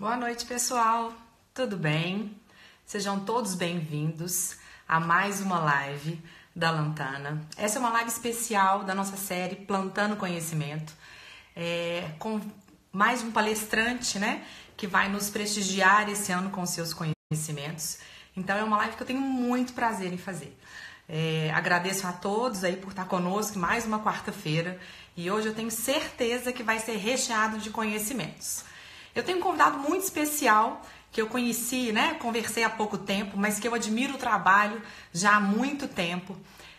Boa noite, pessoal. Tudo bem? Sejam todos bem-vindos a mais uma live da Lantana. Essa é uma live especial da nossa série Plantando Conhecimento, com mais um palestrante, né, que vai nos prestigiar esse ano com seus conhecimentos. Então, é uma live que eu tenho muito prazer em fazer. Agradeço a todos aí por estar conosco mais uma quarta-feira e hoje eu tenho certeza que vai ser recheado de conhecimentos. Eu tenho um convidado muito especial que eu conheci, né? Conversei há pouco tempo, mas que eu admiro o trabalho já há muito tempo.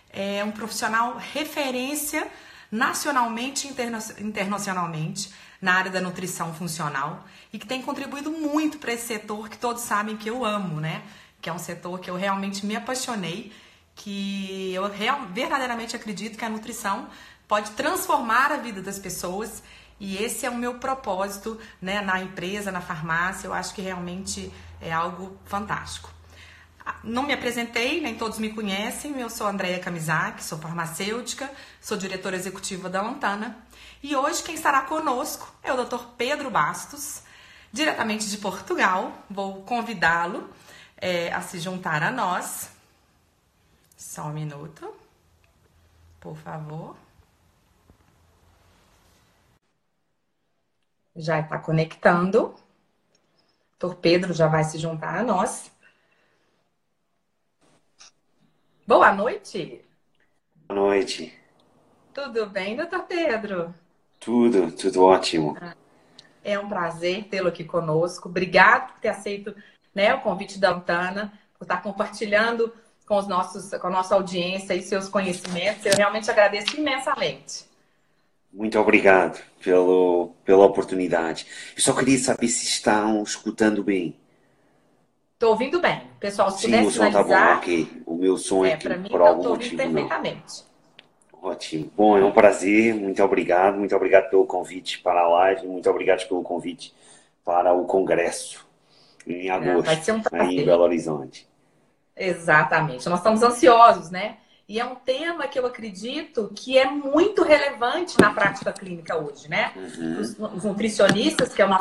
É um profissional referência nacionalmente e internacionalmente na área da nutrição funcional e que tem contribuído muito para esse setor que todos sabem que eu amo, né? Que é um setor que eu realmente me apaixonei, que eu verdadeiramente acredito que a nutrição pode transformar a vida das pessoas. E esse é o meu propósito, né, na empresa, na farmácia. Eu acho que realmente é algo fantástico. Não me apresentei, nem todos me conhecem. Eu sou Andréia Kamizak, sou farmacêutica, sou diretora executiva da Lantana. E hoje quem estará conosco é o Dr. Pedro Bastos, diretamente de Portugal. Vou convidá-lo a se juntar a nós. Só um minuto, por favor. Já está conectando. Doutor Pedro já vai se juntar a nós. Boa noite. Boa noite. Tudo bem, doutor Pedro? Tudo ótimo. É um prazer tê-lo aqui conosco. Obrigado por ter aceito, né, o convite da Lantana, por estar compartilhando com a nossa audiência e seus conhecimentos. Eu realmente agradeço imensamente. Muito obrigado pela oportunidade. Eu só queria saber se estão escutando bem. Estou ouvindo bem. Pessoal, se Sim, puder o som está bom, sinalizar, ok. O meu som é que para mim por eu algum estou ouvindo motivo não. perfeitamente. Ótimo. Bom, é um prazer. Muito obrigado. Muito obrigado pelo convite para a live. Muito obrigado pelo convite para o congresso em Vai ser agosto, um aí em prazer. Belo Horizonte. Exatamente. Nós estamos ansiosos, né? E é um tema que eu acredito que é muito relevante na prática clínica hoje, né? Uhum. Os nutricionistas, que é o o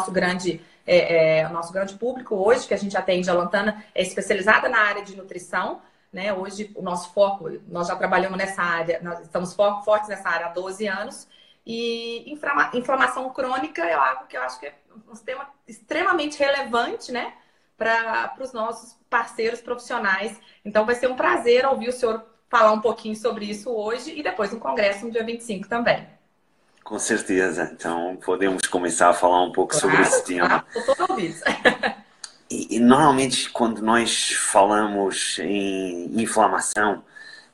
nosso grande público hoje, que a gente atende, a Lantana é especializada na área de nutrição, né? Hoje o nosso foco, nós já trabalhamos nessa área, nós estamos fortes nessa área há 12 anos. E inflamação crônica é algo que eu acho que é um tema extremamente relevante, né? Para os nossos parceiros profissionais. Então vai ser um prazer ouvir o senhor falar um pouquinho sobre isso hoje e depois no congresso no dia 25 também. Com certeza. Então, podemos começar a falar um pouco sobre Claro, esse claro, tema. estou todo ouvido. E normalmente, quando nós falamos em inflamação,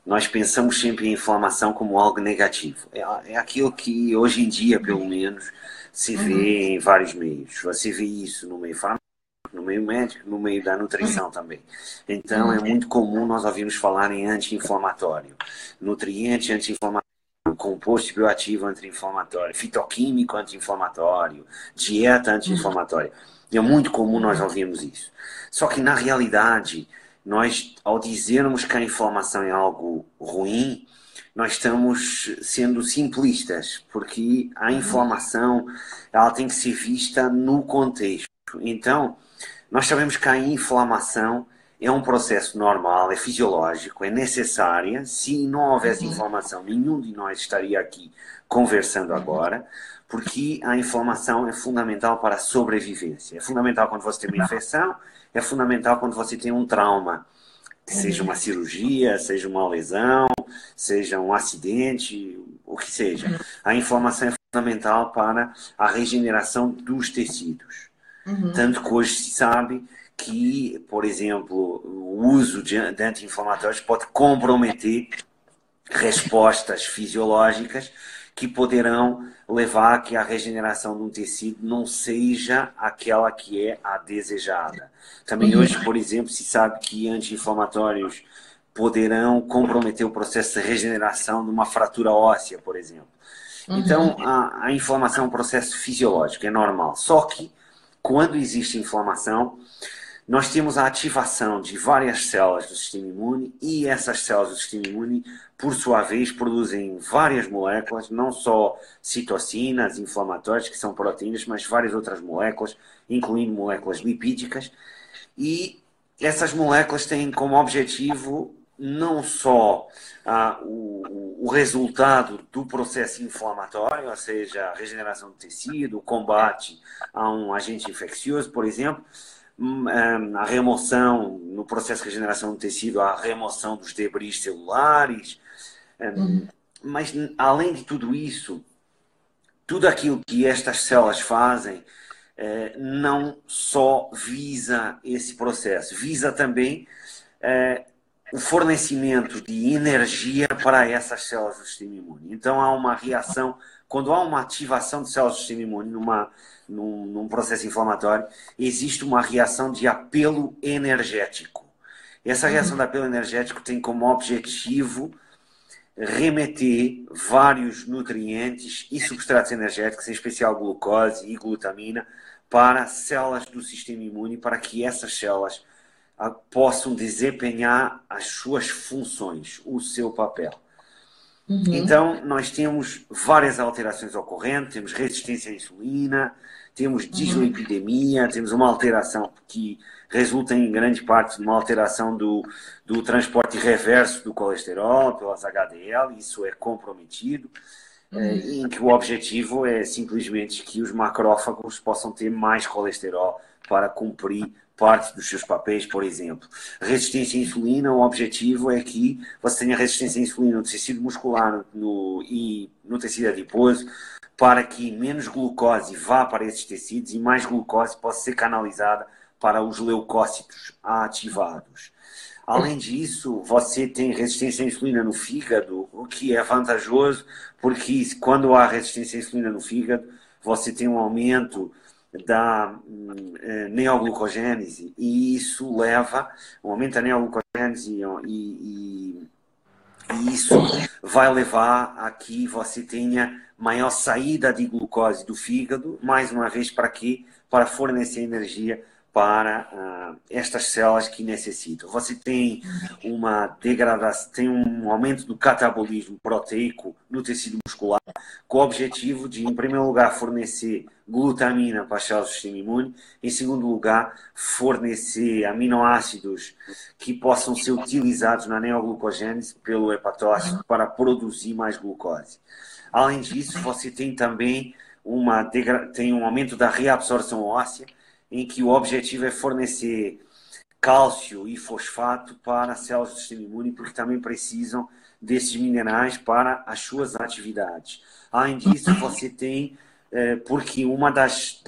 nós pensamos sempre em inflamação como algo negativo. É aquilo que hoje em dia, pelo menos, se vê em vários meios. Você vê isso no meio farmacêutico, no meio médico, no meio da nutrição também. Então, é muito comum nós ouvirmos falar em anti-inflamatório, nutriente anti-inflamatório, composto bioativo anti-inflamatório, fitoquímico anti-inflamatório, dieta anti-inflamatória. É muito comum nós ouvirmos isso. Só que, na realidade, nós, ao dizermos que a inflamação é algo ruim, nós estamos sendo simplistas, porque a inflamação ela tem que ser vista no contexto. Então, nós sabemos que a inflamação é um processo normal, é fisiológico, é necessária. Se não houvesse inflamação, nenhum de nós estaria aqui conversando agora, porque a inflamação é fundamental para a sobrevivência. É fundamental quando você tem uma infecção, é fundamental quando você tem um trauma, que seja uma cirurgia, seja uma lesão, seja um acidente, o que seja. A inflamação é fundamental para a regeneração dos tecidos. Tanto que hoje se sabe que, por exemplo, o uso de anti-inflamatórios pode comprometer respostas fisiológicas que poderão levar a que a regeneração de um tecido não seja aquela que é a desejada. Também hoje, por exemplo, se sabe que anti-inflamatórios poderão comprometer o processo de regeneração de uma fratura óssea, por exemplo. Então, a inflamação é um processo fisiológico, é normal. Só que, quando existe inflamação, nós temos a ativação de várias células do sistema imune e essas células do sistema imune, por sua vez, produzem várias moléculas, não só citocinas, inflamatórias, que são proteínas, mas várias outras moléculas, incluindo moléculas lipídicas. E essas moléculas têm como objetivo não só o resultado do processo inflamatório, ou seja, a regeneração do tecido, o combate a um agente infeccioso, por exemplo, a remoção, no processo de regeneração do tecido, a remoção dos debris celulares. Mas, além de tudo isso, tudo aquilo que estas células fazem não só visa esse processo, visa também o fornecimento de energia para essas células do sistema imune. Então, há uma reação, quando há uma ativação de células do sistema imune num processo inflamatório, existe uma reação de apelo energético. Essa reação de apelo energético tem como objetivo remeter vários nutrientes e substratos energéticos, em especial glucose e glutamina, para células do sistema imune, para que essas células possam desempenhar as suas funções, o seu papel. Então, nós temos várias alterações ocorrentes, temos resistência à insulina, temos dislipidemia, temos uma alteração que resulta em grande parte numa alteração do transporte reverso do colesterol pelas HDL, isso é comprometido, em que o objetivo é simplesmente que os macrófagos possam ter mais colesterol para cumprir parte dos seus papéis, por exemplo. Resistência à insulina, o objetivo é que você tenha resistência à insulina no tecido muscular e no tecido adiposo, para que menos glucose vá para esses tecidos e mais glucose possa ser canalizada para os leucócitos ativados. Além disso, você tem resistência à insulina no fígado, o que é vantajoso, porque quando há resistência à insulina no fígado, você tem um aumento da neoglucogênese, e isso leva um aumento da neoglucogênese e isso vai levar a que você tenha maior saída de glucose do fígado, mais uma vez para quê? Para fornecer energia para estas células que necessitam. Você tem uma degradação, tem um aumento do catabolismo proteico no tecido muscular, com o objetivo de, em primeiro lugar, fornecer glutamina para as células do sistema imune, em segundo lugar, fornecer aminoácidos que possam ser utilizados na neoglucogênese pelo hepatócito para produzir mais glucose. Além disso, você tem também tem um aumento da reabsorção óssea, em que o objetivo é fornecer cálcio e fosfato para as células do sistema imune, porque também precisam desses minerais para as suas atividades. Além disso, você tem, porque uma das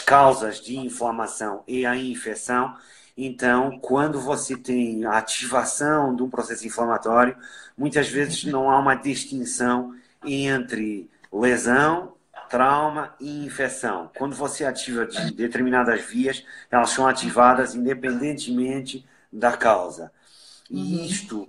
causas de inflamação é a infecção, então, quando você tem a ativação de um processo inflamatório, muitas vezes não há uma distinção entre lesão, trauma e infecção. Quando você ativa de determinadas vias, elas são ativadas independentemente da causa. E isto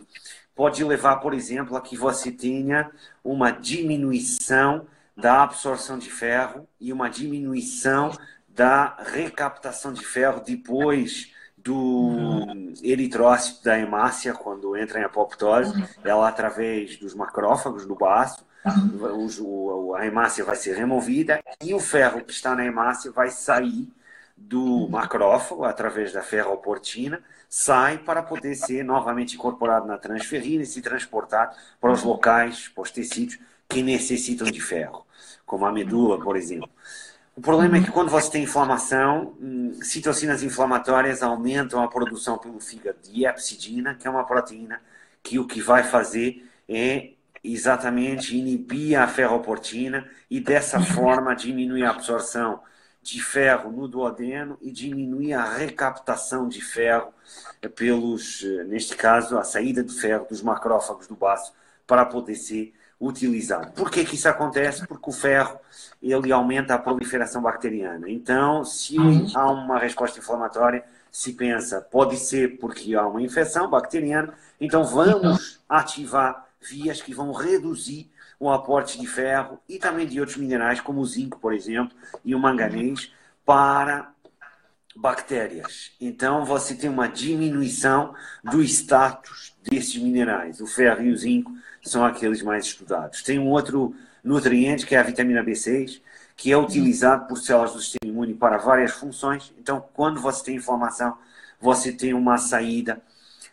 pode levar, por exemplo, a que você tenha uma diminuição da absorção de ferro e uma diminuição da recaptação de ferro depois do eritrócito da hemácia, quando entra em apoptose, ela através dos macrófagos do baço, a hemácia vai ser removida e o ferro que está na hemácia vai sair do macrófago através da ferroportina, sai para poder ser novamente incorporado na transferrina e se transportar para os locais, para os tecidos que necessitam de ferro, como a medula, por exemplo. O problema é que quando você tem inflamação, citocinas inflamatórias aumentam a produção pelo fígado de hepcidina, que é uma proteína que o que vai fazer é exatamente inibir a ferroportina e dessa forma diminuir a absorção de ferro no duodeno e diminuir a recaptação de ferro neste caso, a saída de ferro dos macrófagos do baço para poder ser utilizado. Por que isso acontece? Porque o ferro ele aumenta a proliferação bacteriana. Então, se há uma resposta inflamatória, se pensa, pode ser porque há uma infecção bacteriana, então vamos ativar vias que vão reduzir o aporte de ferro e também de outros minerais, como o zinco, por exemplo, e o manganês, para bactérias. Então você tem uma diminuição do status desses minerais. O ferro e o zinco são aqueles mais estudados. Tem um outro nutriente que é a vitamina B6, que é utilizado por células do sistema imune para várias funções. Então, quando você tem inflamação, você tem uma saída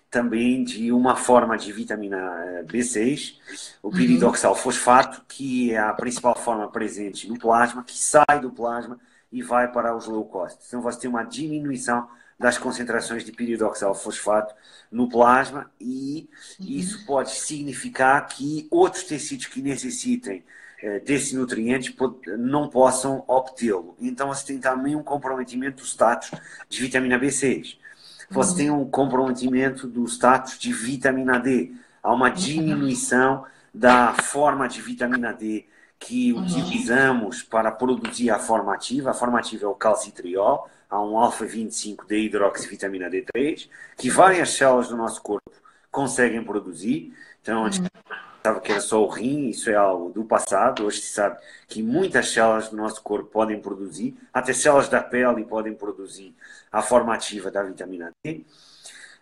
também de uma forma de vitamina B6, o piridoxal-fosfato, que é a principal forma presente no plasma, que sai do plasma e vai para os leucócitos. Então você tem uma diminuição das concentrações de piridoxal-fosfato no plasma e isso pode significar que outros tecidos que necessitem desse nutriente não possam obtê-lo. Então você tem também um comprometimento do status de vitamina B6. Você tem um comprometimento do status de vitamina D. Há uma diminuição da forma de vitamina D que utilizamos para produzir a forma ativa. A forma ativa é o calcitriol. Há um alfa-25-D-hidroxivitamina D3, que várias células do nosso corpo conseguem produzir. Então, antes pensava que era só o rim, isso é algo do passado. Hoje se sabe que muitas células do nosso corpo podem produzir, até células da pele podem produzir a forma ativa da vitamina D.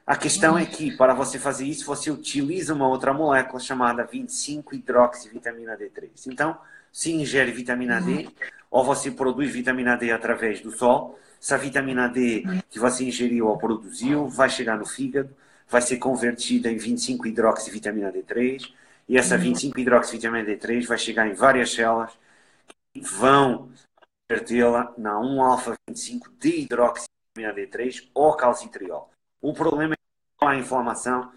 A questão é que, para você fazer isso, você utiliza uma outra molécula chamada 25-hidroxivitamina D3. Então, se ingere vitamina D, ou você produz vitamina D através do sol. Essa vitamina D que você ingeriu ou produziu vai chegar no fígado, vai ser convertida em 25-hidroxivitamina D3, e essa 25-hidroxivitamina D3 vai chegar em várias células que vão convertê-la na 1-alfa-25-D-hidroxivitamina D3 ou calcitriol. O problema é que com a inflamação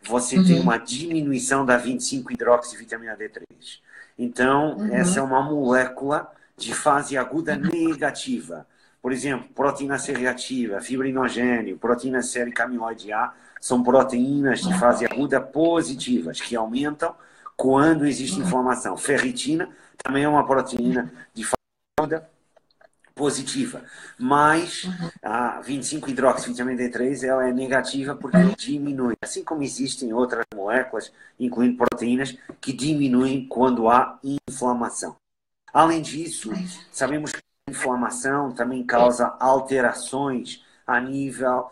você tem uma diminuição da 25-hidroxivitamina D3. Então, essa é uma molécula de fase aguda negativa. Por exemplo, proteína C reativa, fibrinogênio, proteína sérica amiloide A, são proteínas de fase aguda positivas, que aumentam quando existe inflamação. Ferritina também é uma proteína de fase aguda positiva, mas a 25-hidroxivitamina D3 ela é negativa porque diminui, assim como existem outras moléculas, incluindo proteínas, que diminuem quando há inflamação. Além disso, sabemos que a inflamação também causa alterações a nível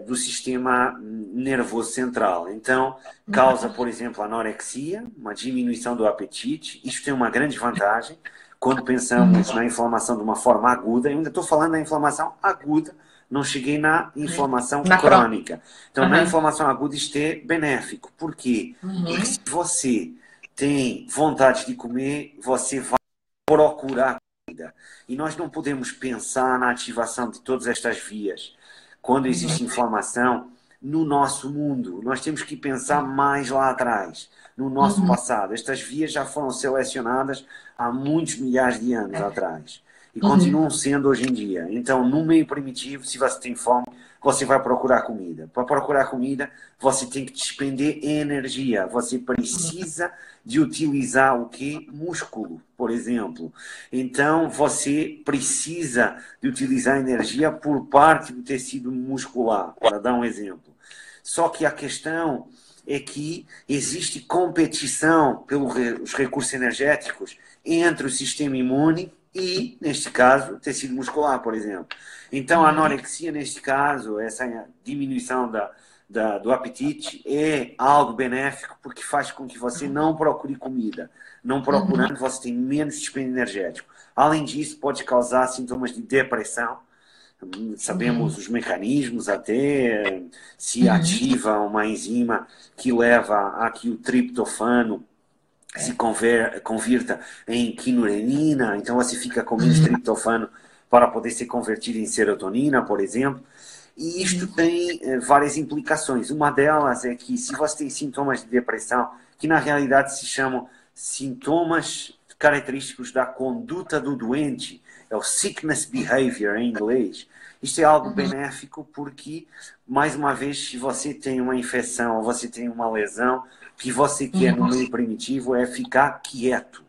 do sistema nervoso central. Então, causa, por exemplo, anorexia, uma diminuição do apetite. Isto tem uma grande vantagem quando pensamos na inflamação de uma forma aguda. Eu ainda estou falando da inflamação aguda, não cheguei na inflamação crônica. Então, na inflamação aguda, isto é benéfico. Por quê? Porque se você tem vontade de comer, você vai procurar comida. E nós não podemos pensar na ativação de todas estas vias quando existe inflamação no nosso mundo. Nós temos que pensar mais lá atrás, no nosso passado. Estas vias já foram selecionadas há muitos milhares de anos atrás e continuam sendo hoje em dia. Então, no meio primitivo, se você tem fome, você vai procurar comida. Para procurar comida, você tem que despender energia. Você precisa de utilizar o quê? Músculo, por exemplo. Então, você precisa de utilizar energia por parte do tecido muscular, para dar um exemplo. Só que a questão é que existe competição pelos recursos energéticos entre o sistema imune e, neste caso, o tecido muscular, por exemplo. Então, a anorexia, neste caso, essa diminuição do apetite, é algo benéfico porque faz com que você não procure comida. Não procurando, você tem menos dispêndio energético. Além disso, pode causar sintomas de depressão. Sabemos os mecanismos, até se ativa uma enzima que leva a que o triptofano se convirta em quinurenina, então você fica com menos triptofano para poder ser convertido em serotonina, por exemplo. E isto tem várias implicações. Uma delas é que se você tem sintomas de depressão, que na realidade se chamam sintomas característicos da conduta do doente, é o sickness behavior em inglês. Isto é algo benéfico porque, mais uma vez, se você tem uma infecção ou você tem uma lesão, o que você quer no meio primitivo é ficar quieto.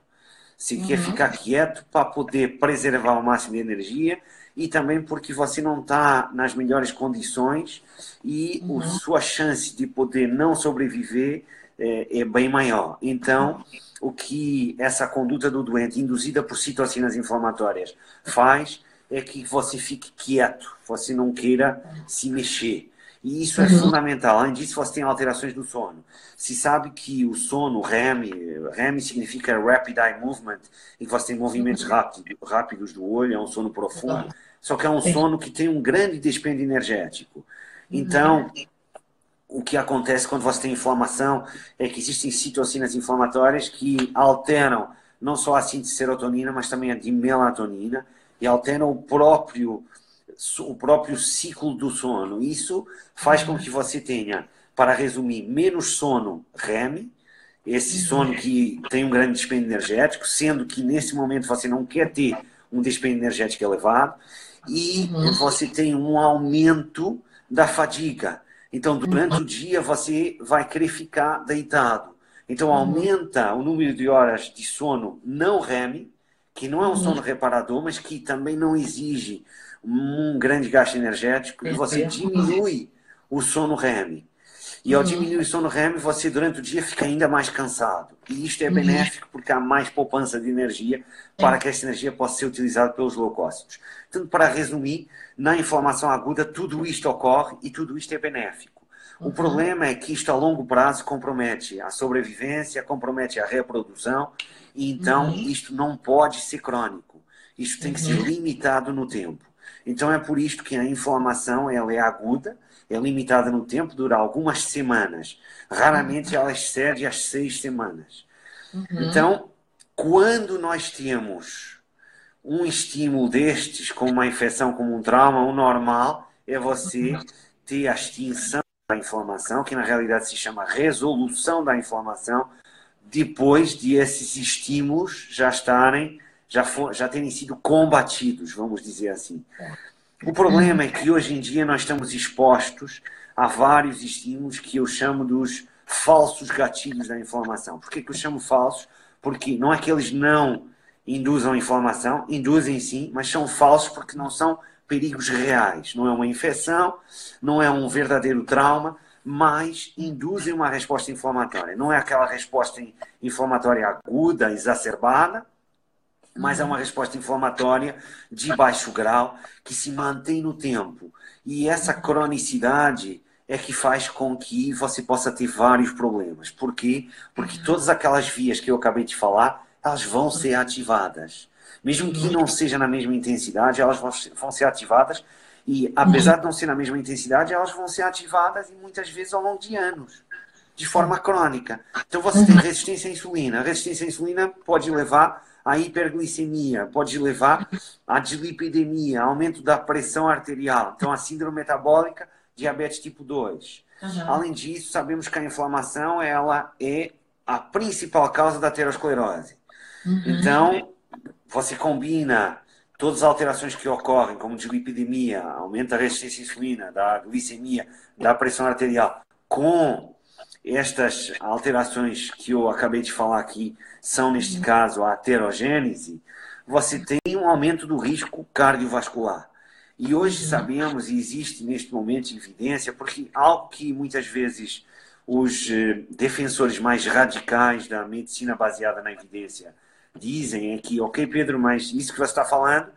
Você quer ficar quieto para poder preservar o máximo de energia e também porque você não está nas melhores condições e a sua chance de poder não sobreviver é bem maior. Então, o que essa conduta do doente, induzida por citocinas inflamatórias, faz é que você fique quieto, você não queira se mexer. E isso é fundamental. Além disso, você tem alterações do sono. Se sabe que o sono REM significa Rapid Eye Movement, e que você tem movimentos rápidos do olho, é um sono profundo, só que é um sono que tem um grande despende energético. Então, o que acontece quando você tem inflamação é que existem citocinas inflamatórias que alteram não só a síntese de serotonina, mas também a de melatonina, e alteram o próprio ciclo do sono. Isso faz com que você tenha, para resumir, menos sono REM, esse sono que tem um grande despende energético, sendo que nesse momento você não quer ter um despende energético elevado, e você tem um aumento da fadiga. Então, durante o dia, você vai querer ficar deitado. Então, aumenta o número de horas de sono não REM, que não é um sono reparador, mas que também não exige um grande gasto energético, e você diminui o sono REM. E ao diminuir o sono REM, você durante o dia fica ainda mais cansado. E isto é benéfico porque há mais poupança de energia para que essa energia possa ser utilizada pelos leucócitos. Então, para resumir, na inflamação aguda tudo isto ocorre e tudo isto é benéfico. O problema é que isto a longo prazo compromete a sobrevivência, compromete a reprodução, e então isto não pode ser crónico. Isto tem que ser limitado no tempo. Então é por isto que a inflamação ela é aguda, é limitada no tempo, dura algumas semanas. Raramente ela excede as 6 semanas. Então, quando nós temos um estímulo destes, como uma infecção, como um trauma, o normal é você ter a extinção da inflamação, que na realidade se chama resolução da inflamação, depois de esses estímulos já terem sido combatidos, vamos dizer assim. O problema é que hoje em dia nós estamos expostos a vários estímulos que eu chamo dos falsos gatilhos da inflamação. Por que eu chamo falsos? Porque não é que eles não induzam inflamação, induzem sim, mas são falsos porque não são perigos reais. Não é uma infecção, não é um verdadeiro trauma, mas induzem uma resposta inflamatória. Não é aquela resposta inflamatória aguda, exacerbada, mas é uma resposta inflamatória de baixo grau que se mantém no tempo. E essa cronicidade é que faz com que você possa ter vários problemas. Por quê? Porque todas aquelas vias que eu acabei de falar, elas vão ser ativadas. Mesmo que não seja na mesma intensidade, elas vão ser ativadas. E apesar de não ser na mesma intensidade, elas vão ser ativadas e muitas vezes ao longo de anos, de forma crônica. Então você tem resistência à insulina. A resistência à insulina pode levar à hiperglicemia, pode levar à dislipidemia, aumento da pressão arterial. Então, a síndrome metabólica, diabetes tipo 2. Além disso, sabemos que a inflamação ela é a principal causa da aterosclerose. Então, você combina todas as alterações que ocorrem, como dislipidemia, aumento da resistência à insulina, da glicemia, da pressão arterial, com estas alterações que eu acabei de falar aqui, são, neste caso, a aterogênese, você tem um aumento do risco cardiovascular. E hoje sabemos, e existe neste momento evidência, porque algo que muitas vezes os defensores mais radicais da medicina baseada na evidência dizem é que, ok, Pedro, mas isso que você está falando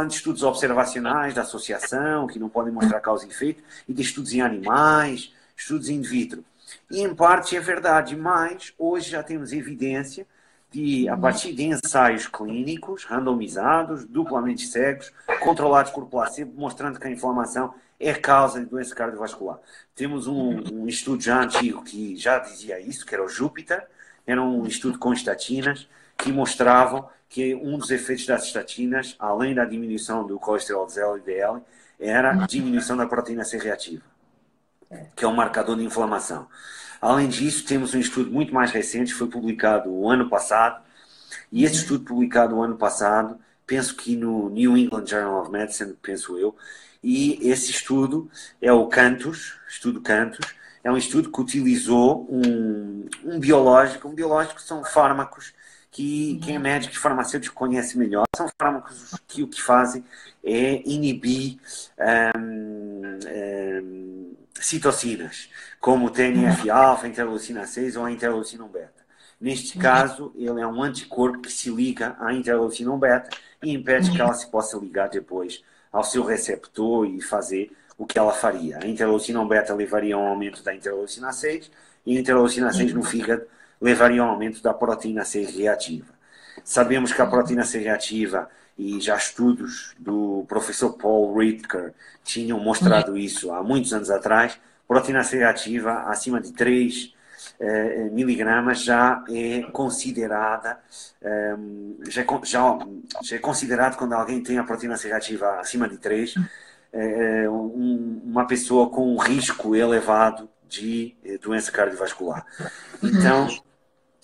de estudos observacionais, da associação, que não podem mostrar causa e efeito, e de estudos em animais, estudos in vitro. E em parte é verdade, mas hoje já temos evidência de, a partir de ensaios clínicos, randomizados, duplamente cegos, controlados por placebo, mostrando que a inflamação é causa de doença cardiovascular. Temos um estudo já antigo que já dizia isso, que era o Júpiter, era um estudo com estatinas, que mostravam que um dos efeitos das estatinas, além da diminuição do colesterol de LDL, era a diminuição da proteína C reativa, que é um marcador de inflamação. Além disso, temos um estudo muito mais recente, foi publicado o ano passado, e esse estudo publicado o ano passado, penso que no New England Journal of Medicine, penso eu, e esse estudo é o estudo Cantus, é um estudo que utilizou um biológico são fármacos que quem é médico e farmacêutico conhece melhor, são fármacos que o que fazem é inibir citocinas, como o TNF-alfa, interleucina 6 ou a interleucina 1 beta. Neste caso, ele é um anticorpo que se liga à interleucina beta e impede que ela se possa ligar depois ao seu receptor e fazer o que ela faria. A interleucina beta levaria a um aumento da interleucina 6 e a interleucina 6 no fígado levaria a um aumento da proteína C reativa. Sabemos que a proteína C reativa, e já estudos do professor Paul Ridker tinham mostrado isso há muitos anos atrás, proteína C reativa acima de 3 miligramas já é considerada, já é considerado, quando alguém tem a proteína C reativa acima de 3, uma pessoa com um risco elevado de doença cardiovascular. Então,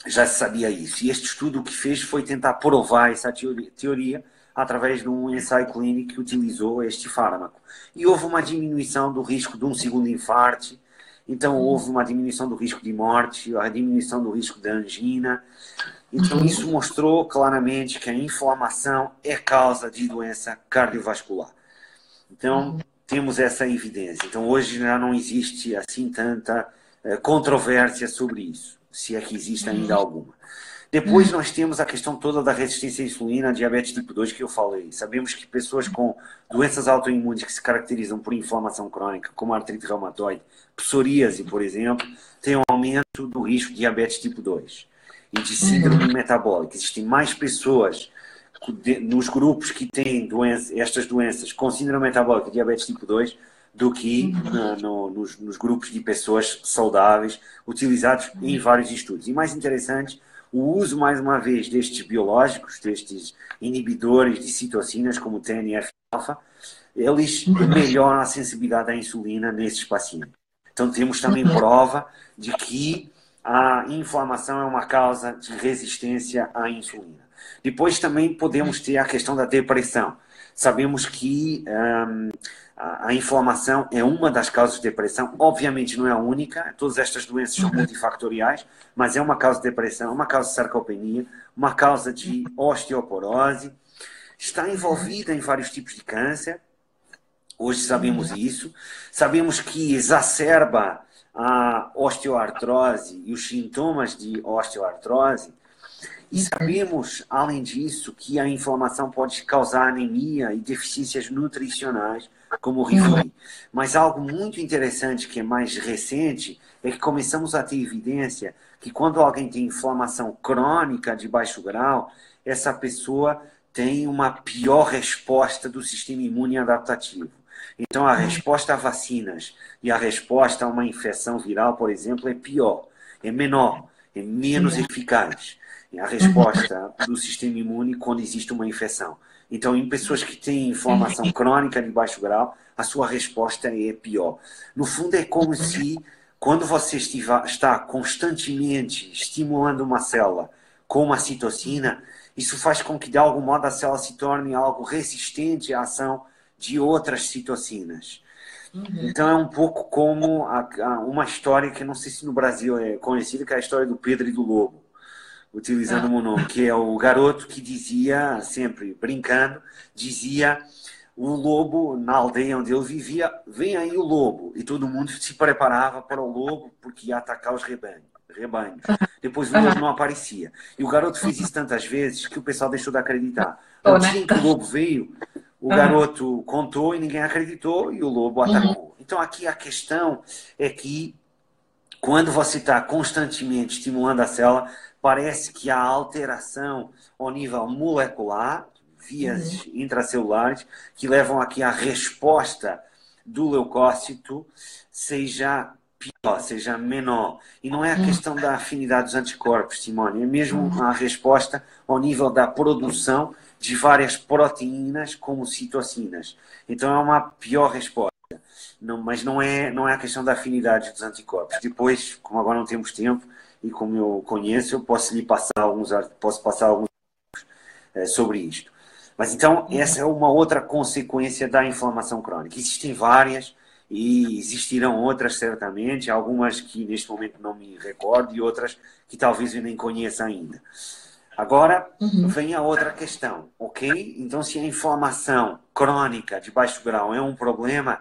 já se sabia isso. E este estudo o que fez foi tentar provar essa teoria através de um ensaio clínico que utilizou este fármaco. E houve uma diminuição do risco de um segundo infarto, então houve uma diminuição do risco de morte, a diminuição do risco de angina. Então isso mostrou claramente que a inflamação é causa de doença cardiovascular. Então temos essa evidência. Então hoje já não existe assim tanta controvérsia sobre isso, se é que existe ainda alguma. Depois nós temos a questão toda da resistência à insulina, diabetes tipo 2 que eu falei. Sabemos que pessoas com doenças autoimunes que se caracterizam por inflamação crônica, como artrite reumatoide, psoríase, por exemplo, têm um aumento do risco de diabetes tipo 2 e de síndrome metabólica. Existem mais pessoas nos grupos que têm estas doenças com síndrome metabólica e diabetes tipo 2 do que nos grupos de pessoas saudáveis utilizados em vários estudos. E mais interessante, o uso, mais uma vez, destes biológicos, destes inibidores de citocinas, como o TNF-alfa, eles melhoram a sensibilidade à insulina nesses pacientes. Então, temos também prova de que a inflamação é uma causa de resistência à insulina. Depois, também podemos ter a questão da depressão. Sabemos que a inflamação é uma das causas de depressão. Obviamente não é a única, todas estas doenças são multifactoriais, mas é uma causa de depressão, uma causa de sarcopenia, uma causa de osteoporose. Está envolvida em vários tipos de câncer. Hoje sabemos isso. Sabemos que exacerba a osteoartrose e os sintomas de osteoartrose. E sabemos, além disso, que a inflamação pode causar anemia e deficiências nutricionais, como o refluxo. Mas algo muito interessante, que é mais recente, é que começamos a ter evidência que quando alguém tem inflamação crônica de baixo grau, essa pessoa tem uma pior resposta do sistema imune adaptativo. Então, a resposta a vacinas e a resposta a uma infecção viral, por exemplo, é pior, é menor, é menos eficaz. A resposta do sistema imune quando existe uma infecção. Então, em pessoas que têm inflamação crônica de baixo grau, a sua resposta é pior. No fundo, é como se, quando você está constantemente estimulando uma célula com uma citocina, isso faz com que, de algum modo, a célula se torne algo resistente à ação de outras citocinas. Então, é um pouco como uma história que não sei se no Brasil é conhecida, que é a história do Pedro e do Lobo. Utilizando o meu nome, que é o garoto que dizia, sempre brincando, dizia o lobo na aldeia onde ele vivia, vem aí o lobo. E todo mundo se preparava para o lobo porque ia atacar os rebanhos. Depois o lobo não aparecia. E o garoto fez isso tantas vezes que o pessoal deixou de acreditar. No dia em que o lobo veio, o garoto contou e ninguém acreditou e o lobo atacou. Então aqui a questão é que quando você está constantemente estimulando a célula, parece que há alteração ao nível molecular, vias intracelulares, que levam a que a resposta do leucócito seja pior, seja menor. E não é a questão da afinidade dos anticorpos, Simone, é mesmo a resposta ao nível da produção de várias proteínas, como citocinas. Então é uma pior resposta. Não, mas não é a questão da afinidade dos anticorpos. Depois, como agora não temos tempo, e como eu conheço, eu posso passar alguns sobre isto. Mas então, essa é uma outra consequência da inflamação crônica. Existem várias e existirão outras certamente, algumas que neste momento não me recordo e outras que talvez eu nem conheça ainda. Agora, vem a outra questão, ok? Então, se a inflamação crônica de baixo grau é um problema,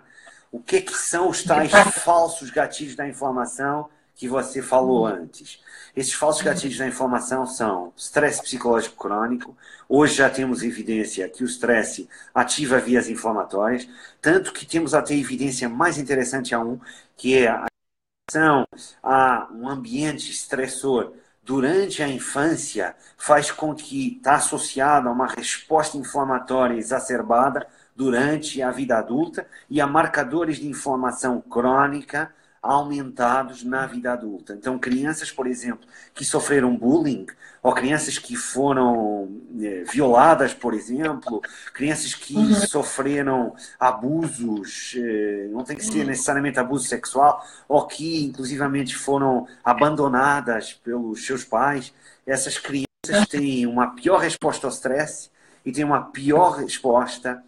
o que são os tais falsos gatilhos da inflamação que você falou antes. Esses falsos gatilhos da inflamação são estresse psicológico crônico. Hoje já temos evidência que o estresse ativa vias inflamatórias, tanto que temos até evidência mais interessante que é a exposição a um ambiente estressor durante a infância faz com que está associado a uma resposta inflamatória exacerbada durante a vida adulta e a marcadores de inflamação crônica aumentados na vida adulta. Então, crianças, por exemplo, que sofreram bullying, ou crianças que foram violadas, por exemplo, crianças que sofreram abusos, não tem que ser necessariamente abuso sexual, ou que, inclusivamente, foram abandonadas pelos seus pais, essas crianças têm uma pior resposta ao stress e têm uma pior resposta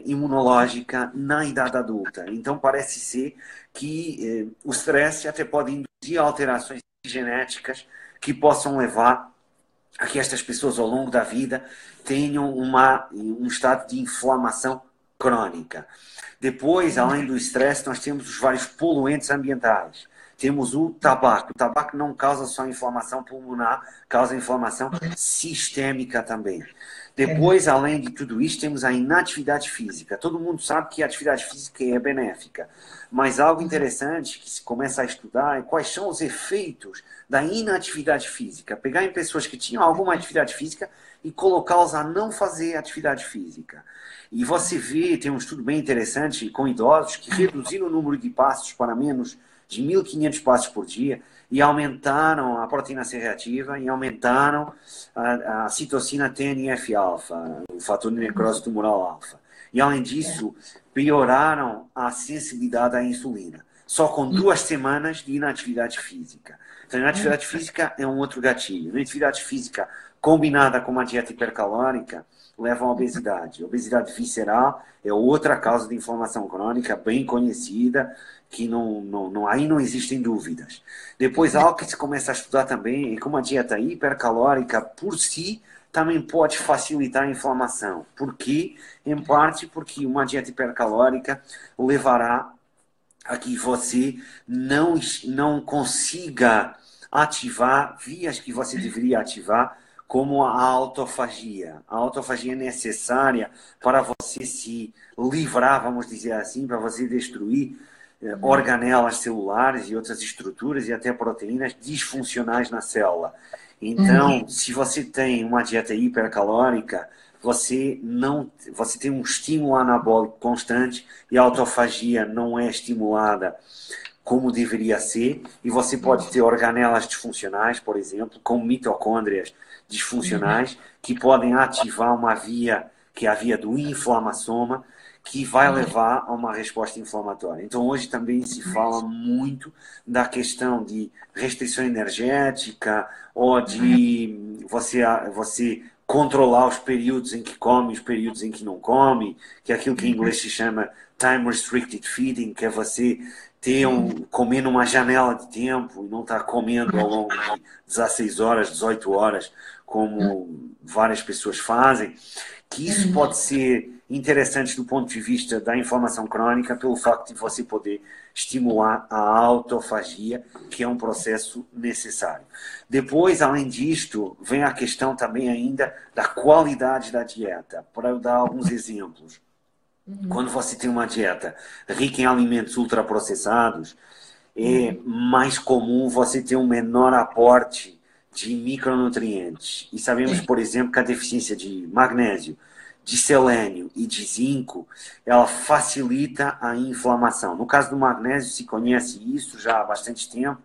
imunológica na idade adulta. Então, parece ser que o stress até pode induzir alterações genéticas que possam levar a que estas pessoas, ao longo da vida, tenham um estado de inflamação crônica. Depois, além do estresse, nós temos os vários poluentes ambientais. Temos o tabaco. O tabaco não causa só inflamação pulmonar, causa inflamação sistêmica também. Depois, além de tudo isso, temos a inatividade física. Todo mundo sabe que a atividade física é benéfica. Mas algo interessante que se começa a estudar é quais são os efeitos da inatividade física. Pegar em pessoas que tinham alguma atividade física e colocá-los a não fazer atividade física. E você vê, tem um estudo bem interessante com idosos que reduziram o número de passos para menos de 1.500 passos por dia e aumentaram a proteína C reativa e aumentaram a citocina TNF-alfa, o fator de necrose tumoral alfa. E, além disso, pioraram a sensibilidade à insulina. Só com 2 semanas de inatividade física. Então, a inatividade física é um outro gatilho. A inatividade física combinada com uma dieta hipercalórica leva à obesidade. A obesidade visceral é outra causa de inflamação crônica bem conhecida, que aí não existem dúvidas. Depois, algo que se começa a estudar também é que uma dieta hipercalórica, por si, também pode facilitar a inflamação. Por quê? Em parte porque uma dieta hipercalórica levará a que você não consiga ativar vias que você deveria ativar, como a autofagia. A autofagia é necessária para você se livrar, vamos dizer assim, para você destruir organelas celulares e outras estruturas e até proteínas disfuncionais na célula. Então, se você tem uma dieta hipercalórica, você tem um estímulo anabólico constante e a autofagia não é estimulada como deveria ser, e você pode ter organelas disfuncionais, por exemplo, como mitocôndrias disfuncionais, que podem ativar uma via, que é a via do inflamassoma, que vai levar a uma resposta inflamatória. Então, hoje também se fala muito da questão de restrição energética ou de você controlar os períodos em que come, os períodos em que não come, que é aquilo que em inglês se chama time restricted feeding, que é você comer numa janela de tempo e não estar comendo ao longo de 16 horas, 18 horas, como várias pessoas fazem, que isso pode ser interessante do ponto de vista da inflamação crônica pelo facto de você poder estimular a autofagia, que é um processo necessário. Depois, além disto, vem a questão também ainda da qualidade da dieta. Para eu dar alguns exemplos. Quando você tem uma dieta rica em alimentos ultraprocessados, é mais comum você ter um menor aporte de micronutrientes. E sabemos, por exemplo, que a deficiência de magnésio, de selênio e de zinco, ela facilita a inflamação. No caso do magnésio, se conhece isso já há bastante tempo.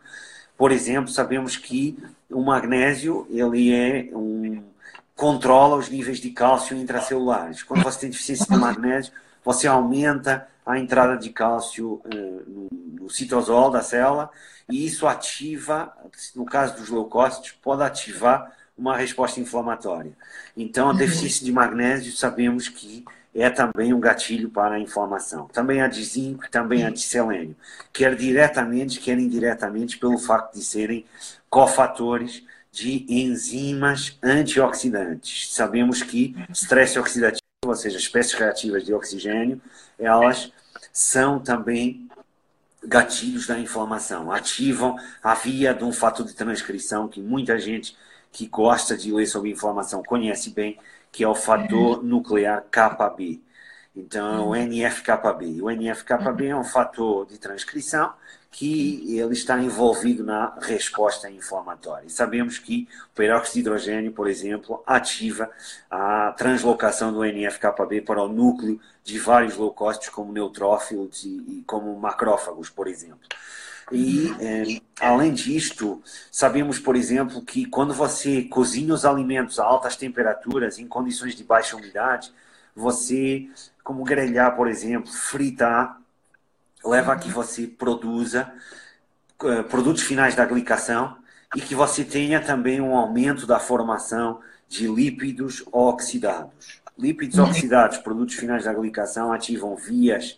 Por exemplo, sabemos que o magnésio controla os níveis de cálcio intracelulares. Quando você tem deficiência de magnésio, você aumenta a entrada de cálcio no citosol da célula e isso ativa, no caso dos leucócitos, pode ativar uma resposta inflamatória. Então, a deficiência de magnésio sabemos que é também um gatilho para a inflamação. Também a de zinco, também a de selênio, quer diretamente, quer indiretamente, pelo facto de serem cofatores de enzimas antioxidantes. Sabemos que estresse oxidativo, ou seja, espécies reativas de oxigênio, elas são também gatilhos da inflamação, ativam a via de um fator de transcrição que muita gente que gosta de ler sobre inflamação conhece bem, que é o fator nuclear KB. Então, o NF-κB. O NF-κB é um fator de transcrição que ele está envolvido na resposta inflamatória. E sabemos que o peróxido de hidrogênio, por exemplo, ativa a translocação do NF-κB para o núcleo de vários leucócitos, como neutrófilos e como macrófagos, por exemplo. E, além disto, sabemos, por exemplo, que quando você cozinha os alimentos a altas temperaturas, em condições de baixa umidade, você, como grelhar, por exemplo, fritar, leva a que você produza produtos finais da glicação e que você tenha também um aumento da formação de lípidos oxidados. Lípidos oxidados, produtos finais da glicação, ativam vias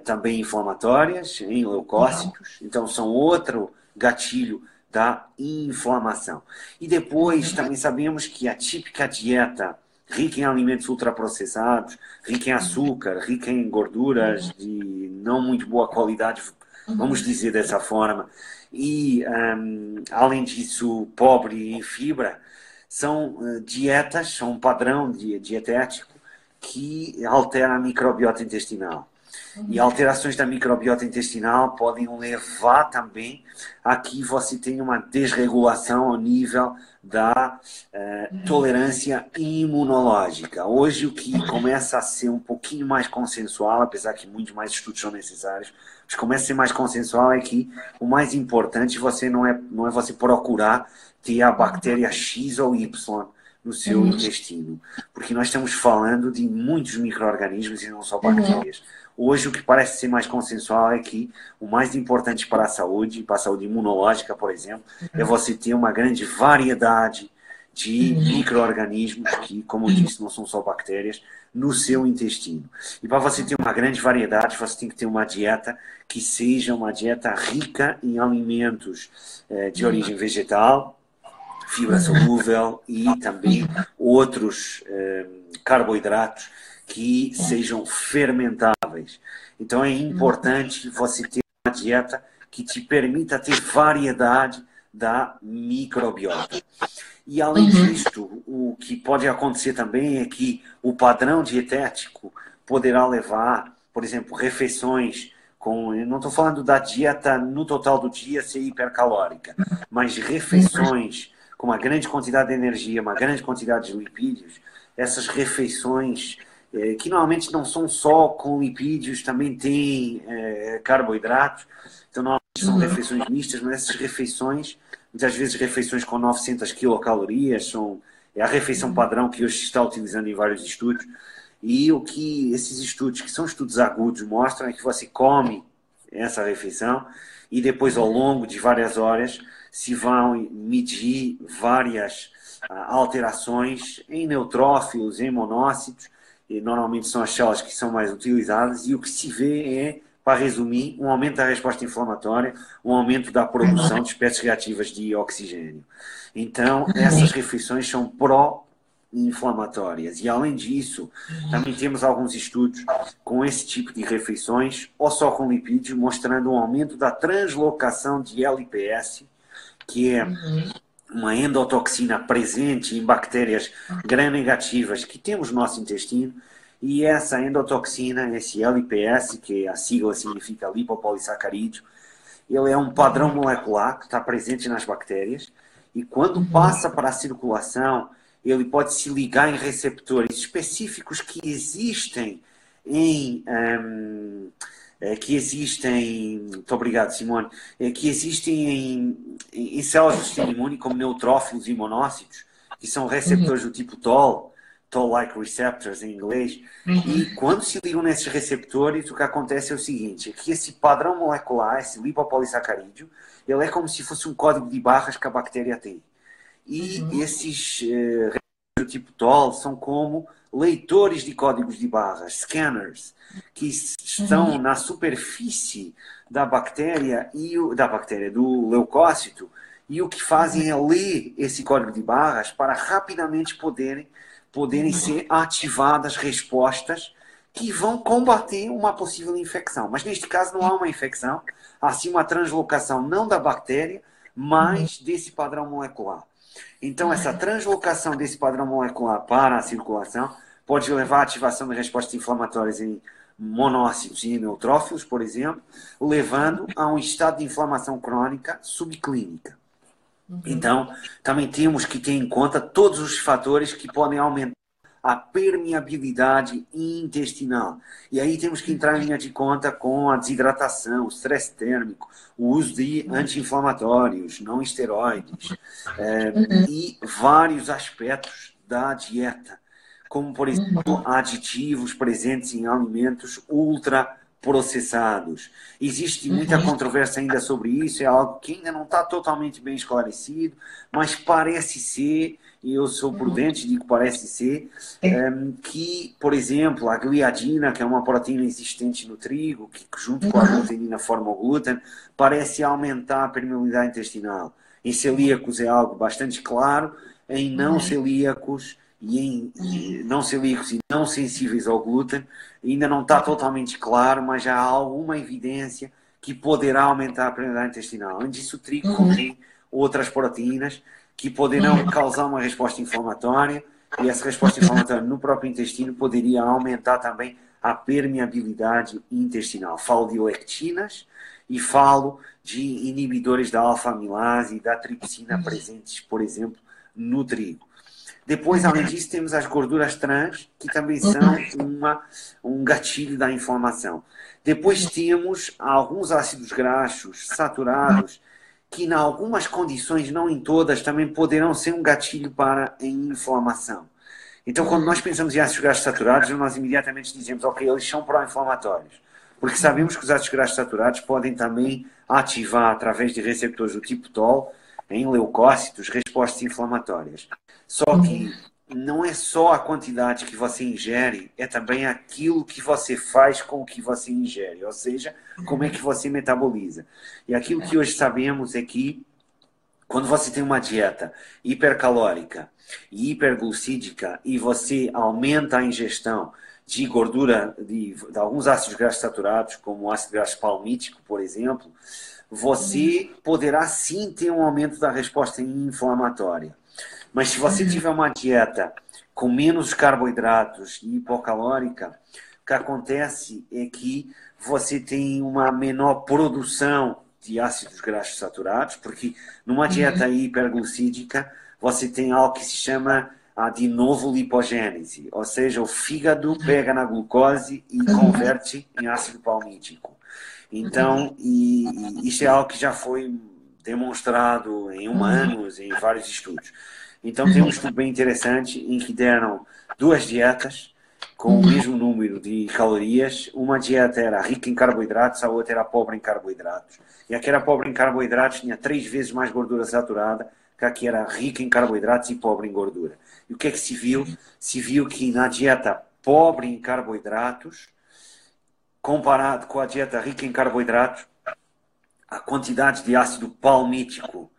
também inflamatórias em leucócitos, então são outro gatilho da inflamação. E depois também sabemos que a típica dieta rica em alimentos ultraprocessados, rica em açúcar, rica em gorduras de não muito boa qualidade, vamos dizer dessa forma, e além disso pobre em fibra, são dietas, são um padrão dietético que altera a microbiota intestinal. E alterações da microbiota intestinal podem levar também a que você tenha uma desregulação ao nível da tolerância imunológica. Hoje o que começa a ser um pouquinho mais consensual, apesar que muitos mais estudos são necessários, o que começa a ser mais consensual é que o mais importante você não é você procurar ter a bactéria X ou Y no seu intestino, porque nós estamos falando de muitos micro-organismos e não só bactérias. Hoje o que parece ser mais consensual é que o mais importante para a saúde imunológica, por exemplo, é você ter uma grande variedade de micro-organismos que, como eu disse, não são só bactérias, no seu intestino. E para você ter uma grande variedade, você tem que ter uma dieta que seja uma dieta rica em alimentos de origem vegetal, fibra solúvel e também outros carboidratos que sejam fermentáveis. Então é importante você ter uma dieta que te permita ter variedade da microbiota. E além disto, o que pode acontecer também é que o padrão dietético poderá levar, por exemplo, refeições com... Eu não estou falando da dieta no total do dia ser hipercalórica, mas refeições com uma grande quantidade de energia, uma grande quantidade de lipídios, essas refeições que normalmente não são só com lipídios, também tem carboidratos, então normalmente são refeições mistas, mas essas refeições, muitas vezes refeições com 900 quilocalorias, é a refeição padrão que hoje se está utilizando em vários estudos, e o que esses estudos, que são estudos agudos, mostram é que você come essa refeição e depois ao longo de várias horas se vão medir várias alterações em neutrófilos, em monócitos, e normalmente são as células que são mais utilizadas, e o que se vê é, para resumir, um aumento da resposta inflamatória, um aumento da produção de espécies reativas de oxigênio. Então, essas refeições são pró-inflamatórias. E, além disso, também temos alguns estudos com esse tipo de refeições, ou só com lipídios, mostrando um aumento da translocação de LPS, que é uma endotoxina presente em bactérias gram-negativas que temos no nosso intestino, e essa endotoxina, esse LPS, que a sigla significa lipopolissacarídeo, ele é um padrão molecular que está presente nas bactérias, e quando passa para a circulação, ele pode se ligar em receptores específicos que existem muito obrigado, Simone, que existem em células do sistema imune, como neutrófilos e monócitos, que são receptores do tipo Toll-like receptors em inglês, e quando se ligam nesses receptores, o que acontece é o seguinte, é que esse padrão molecular, esse lipopolissacarídeo, ele é como se fosse um código de barras que a bactéria tem. E esses receptores do tipo Toll são como leitores de códigos de barras, scanners, que estão na superfície da bactéria do leucócito, e o que fazem é ler esse código de barras para rapidamente poderem ser ativadas respostas que vão combater uma possível infecção. Mas neste caso não há uma infecção, há sim uma translocação não da bactéria, mas desse padrão molecular. Então essa translocação desse padrão molecular para a circulação pode levar à ativação de respostas inflamatórias em monócitos e neutrófilos, por exemplo, levando a um estado de inflamação crônica subclínica. Então, também temos que ter em conta todos os fatores que podem aumentar a permeabilidade intestinal. E aí temos que entrar em linha de conta com a desidratação, o estresse térmico, o uso de anti-inflamatórios, não esteroides, e vários aspectos da dieta, como, por exemplo, aditivos presentes em alimentos ultraprocessados. Existe muita controvérsia ainda sobre isso, é algo que ainda não está totalmente bem esclarecido, mas parece ser, e eu sou prudente, digo parece ser, que, por exemplo, a gliadina, que é uma proteína existente no trigo, que junto com a glutenina forma o glúten, parece aumentar a permeabilidade intestinal. Em celíacos é algo bastante claro, em não celíacos e não sensíveis ao glúten, ainda não está totalmente claro, mas já há alguma evidência que poderá aumentar a permeabilidade intestinal. Além disso, o trigo contém outras proteínas que poderão causar uma resposta inflamatória, e essa resposta inflamatória no próprio intestino poderia aumentar também a permeabilidade intestinal. Falo de lectinas e falo de inibidores da alfa-amilase e da tripsina presentes, por exemplo, no trigo. Depois, além disso, temos as gorduras trans, que também são um gatilho da inflamação. Depois temos alguns ácidos graxos saturados, que em algumas condições, não em todas, também poderão ser um gatilho para a inflamação. Então, quando nós pensamos em ácidos graxos saturados, nós imediatamente dizemos, ok, eles são pró-inflamatórios. Porque sabemos que os ácidos graxos saturados podem também ativar, através de receptores do tipo TOL, em leucócitos, respostas inflamatórias. Só que não é só a quantidade que você ingere, é também aquilo que você faz com o que você ingere, ou seja, como é que você metaboliza. E aquilo que hoje sabemos é que quando você tem uma dieta hipercalórica e hiperglucídica e você aumenta a ingestão de gordura, de alguns ácidos graxos saturados, como o ácido graxo palmítico, por exemplo, você poderá sim ter um aumento da resposta inflamatória. Mas se você tiver uma dieta com menos carboidratos e hipocalórica, o que acontece é que você tem uma menor produção de ácidos graxos saturados, porque numa dieta hiperglucídica você tem algo que se chama a de novo lipogênese, ou seja, o fígado pega na glucose e converte em ácido palmítico. Então, isso é algo que já foi demonstrado em humanos, em vários estudos. Então, tem um estudo bem interessante em que deram duas dietas com o mesmo número de calorias. Uma dieta era rica em carboidratos, a outra era pobre em carboidratos. E a que era pobre em carboidratos tinha 3 vezes mais gordura saturada que a que era rica em carboidratos e pobre em gordura. E o que é que se viu? Se viu que na dieta pobre em carboidratos, comparado com a dieta rica em carboidratos, a quantidade de ácido palmítico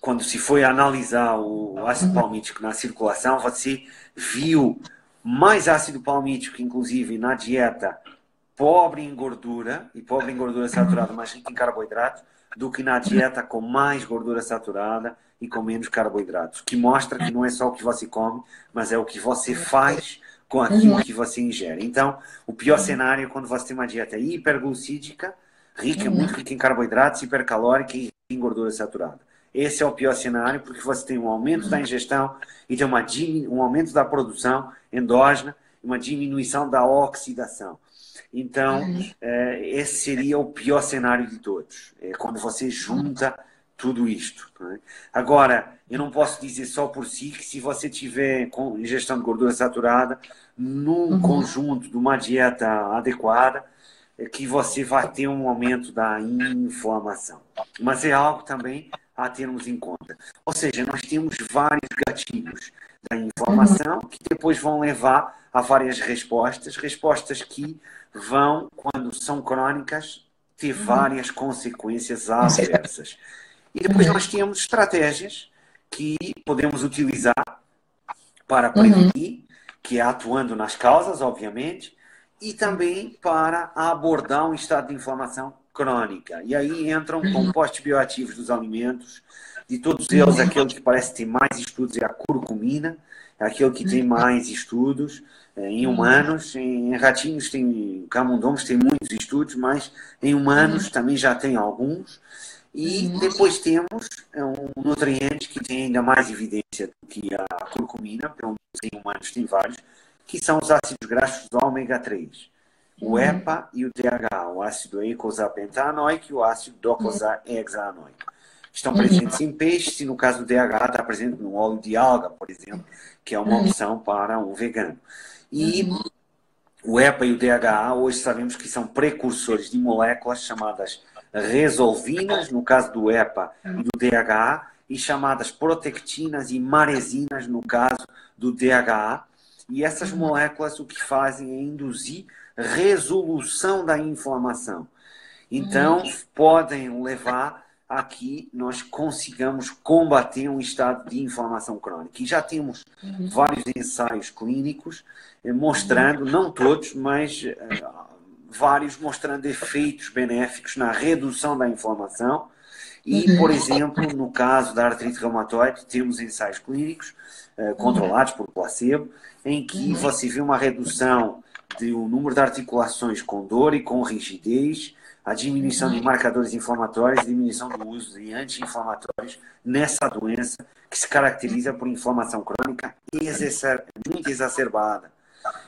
quando se foi analisar o ácido palmítico na circulação, você viu mais ácido palmítico, inclusive, na dieta pobre em gordura, e pobre em gordura saturada, mas rica em carboidratos, do que na dieta com mais gordura saturada e com menos carboidratos. Que mostra que não é só o que você come, mas é o que você faz com aquilo que você ingere. Então, o pior cenário é quando você tem uma dieta hiperglucídica, muito rica em carboidratos, hipercalórica e rica em gordura saturada. Esse é o pior cenário, porque você tem um aumento da ingestão e tem um aumento da produção endógena e uma diminuição da oxidação. Então, esse seria o pior cenário de todos. É quando você junta tudo isto. Não é? Agora, eu não posso dizer só por si que se você tiver com ingestão de gordura saturada num conjunto de uma dieta adequada, que você vai ter um aumento da inflamação. Mas é algo também a termos em conta. Ou seja, nós temos vários gatilhos da inflamação que depois vão levar a várias respostas que vão, quando são crónicas, ter várias consequências adversas. E depois nós temos estratégias que podemos utilizar para prevenir que é atuando nas causas, obviamente, e também para abordar um estado de inflamação crônica. E aí entram compostos bioativos dos alimentos, de todos eles, aquele que parece ter mais estudos é a curcumina, é aquele que tem mais estudos em humanos. Em ratinhos, camundongos tem muitos estudos, mas em humanos também já tem alguns. E depois temos um nutriente que tem ainda mais evidência do que a curcumina, pelo menos em humanos tem vários, que são os ácidos graxos ômega 3. O EPA e o DHA, o ácido eicosapentaenoico e o ácido docosahexaenoico. Estão presentes em peixes e, no caso do DHA, está presente no óleo de alga, por exemplo, que é uma opção para um vegano. E o EPA e o DHA, hoje sabemos que são precursores de moléculas chamadas resolvinas, no caso do EPA e do DHA, e chamadas protectinas e maresinas, no caso do DHA. E essas moléculas o que fazem é induzir resolução da inflamação. Então, podem levar a que nós consigamos combater um estado de inflamação crônica. E já temos vários ensaios clínicos mostrando, não todos, mas vários mostrando efeitos benéficos na redução da inflamação. E, por exemplo, no caso da artrite reumatoide, temos ensaios clínicos controlados por placebo, em que você vê uma redução do número de articulações com dor e com rigidez, a diminuição de marcadores inflamatórios, a diminuição do uso de anti-inflamatórios nessa doença que se caracteriza por inflamação crônica muito exacerbada.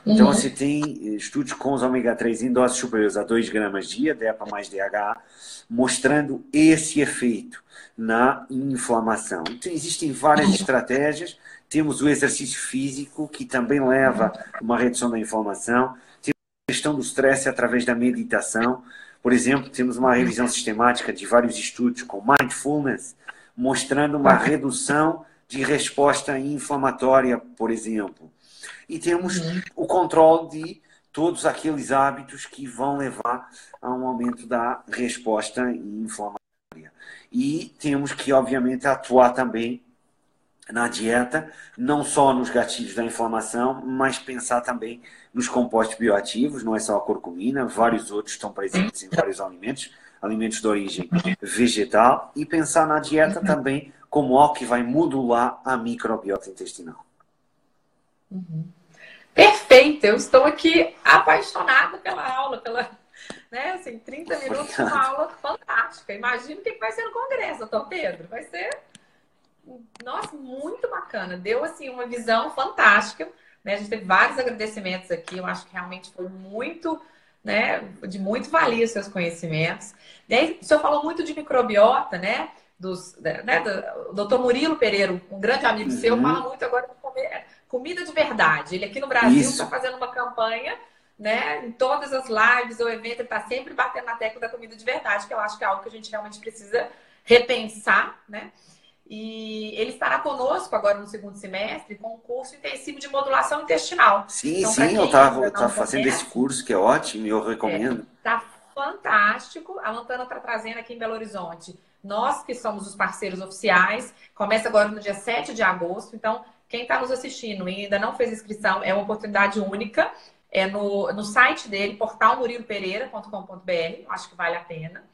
Então, você tem estudos com os ômega 3 em doses superiores a 2 gramas dia, DEPA mais DHA, mostrando esse efeito na inflamação. Então, existem várias estratégias. Temos o exercício físico, que também leva a uma redução da inflamação. Temos a gestão do stress através da meditação. Por exemplo, temos uma revisão sistemática de vários estudos com mindfulness, mostrando uma redução de resposta inflamatória, por exemplo. E temos o controle de todos aqueles hábitos que vão levar a um aumento da resposta inflamatória. E temos que, obviamente, atuar também na dieta, não só nos gatilhos da inflamação, mas pensar também nos compostos bioativos, não é só a curcumina, vários outros estão presentes em vários alimentos, alimentos de origem vegetal, e pensar na dieta também como algo que vai modular a microbiota intestinal. Perfeito, eu estou aqui apaixonada pela aula, né, assim, 30 minutos de uma aula fantástica. Imagino o que vai ser no congresso, doutor Pedro. Vai ser, nossa, muito bacana. Deu, assim, uma visão fantástica, né? A gente teve vários agradecimentos aqui. Eu acho que realmente foi muito, né, de muito valia os seus conhecimentos. O senhor falou muito de microbiota, né? Do doutor Murilo Pereira, um grande amigo seu, fala muito agora de comida de verdade. Ele aqui no Brasil está fazendo uma campanha, né? Em todas as lives ou eventos, ele está sempre batendo na tecla da comida de verdade, que eu acho que é algo que a gente realmente precisa repensar, né? E ele estará conosco agora no segundo semestre com um curso intensivo de modulação intestinal. Sim, então, sim, eu estava fazendo esse curso, que é ótimo, eu recomendo. Está fantástico. A Lantana está trazendo aqui em Belo Horizonte. Nós que somos os parceiros oficiais, começa agora no dia 7 de agosto. Então, quem está nos assistindo e ainda não fez inscrição, é uma oportunidade única. É no site dele, portalmurilopereira.com.br. Acho que vale a pena.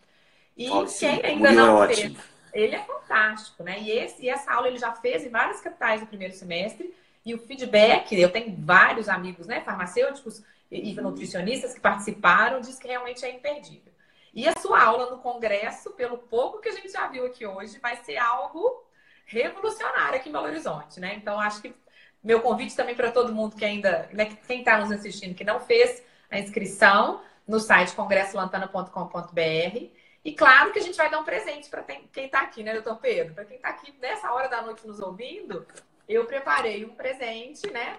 E quem ainda não fez... Ele é fantástico, né? E essa aula ele já fez em várias capitais no primeiro semestre. E o feedback, eu tenho vários amigos, né, farmacêuticos e nutricionistas que participaram, diz que realmente é imperdível. E a sua aula no congresso, pelo pouco que a gente já viu aqui hoje, vai ser algo revolucionário aqui em Belo Horizonte, né? Então, acho que meu convite também para todo mundo que ainda, né, quem está nos assistindo, que não fez a inscrição no site congressolantana.com.br. E claro que a gente vai dar um presente para quem está aqui, né, doutor Pedro? Para quem está aqui nessa hora da noite nos ouvindo, eu preparei um presente, né?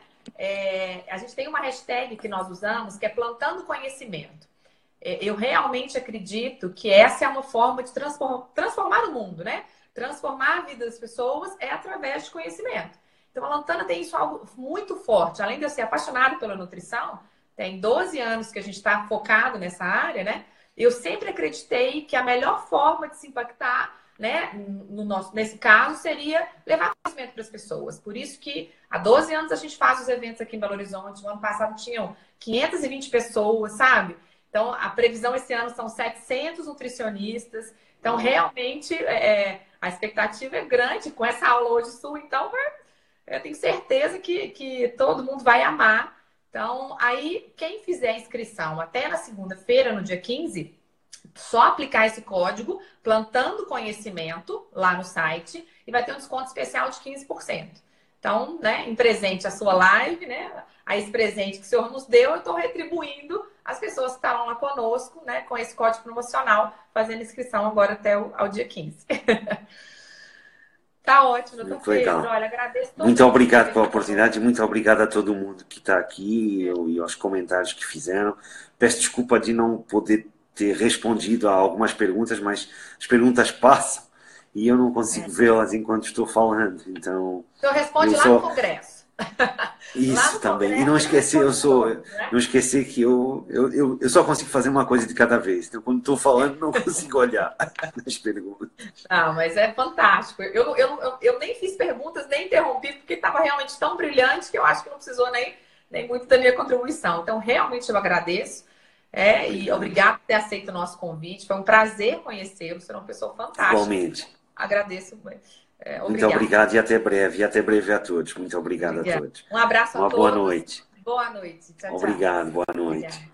A gente tem uma hashtag que nós usamos, que é Plantando Conhecimento. Eu realmente acredito que essa é uma forma de transformar o mundo, né? Transformar a vida das pessoas é através de conhecimento. Então, a Lantana tem isso algo muito forte. Além de eu ser apaixonada pela nutrição, tem 12 anos que a gente está focado nessa área, né? Eu sempre acreditei que a melhor forma de se impactar né, nesse caso, seria levar conhecimento para as pessoas. Por isso que há 12 anos a gente faz os eventos aqui em Belo Horizonte. No ano passado tinham 520 pessoas, sabe? Então, a previsão esse ano são 700 nutricionistas. Então, realmente, a expectativa é grande com essa aula hoje sua. Então, eu tenho certeza que todo mundo vai amar. Então, aí, quem fizer a inscrição até na segunda-feira, no dia 15, só aplicar esse código, Plantando Conhecimento, lá no site, e vai ter um desconto especial de 15%. Então, né, em presente a sua live, né, a esse presente que o senhor nos deu, eu estou retribuindo as pessoas que estavam lá conosco, né, com esse código promocional, fazendo inscrição agora até ao dia 15. Tá ótimo, doutor Pedro. Legal. Olha, agradeço todo Muito mundo obrigado pela oportunidade, muito obrigado a todo mundo que está aqui e aos comentários que fizeram. Peço desculpa de não poder ter respondido a algumas perguntas, mas as perguntas passam e eu não consigo vê-las enquanto estou falando. Então, o senhor responde lá no Congresso. Isso lá no também. Congresso, E não esquecer, né? não esquecer que eu só consigo fazer uma coisa de cada vez. Então, quando estou falando, não consigo olhar nas perguntas. Não, mas é fantástico. Eu nem fiz perguntas, nem interrompi, porque estava realmente tão brilhante que eu acho que não precisou nem muito da minha contribuição. Então, realmente eu agradeço. E obrigado por ter aceito o nosso convite. Foi um prazer conhecê-lo. Você é uma pessoa fantástica. Igualmente. Agradeço. Muito obrigado e até breve. E até breve a todos. Muito obrigado a todos. Um abraço a todos. Boa noite. Boa noite. Tchau, tchau. Obrigado. Boa noite. Obrigada.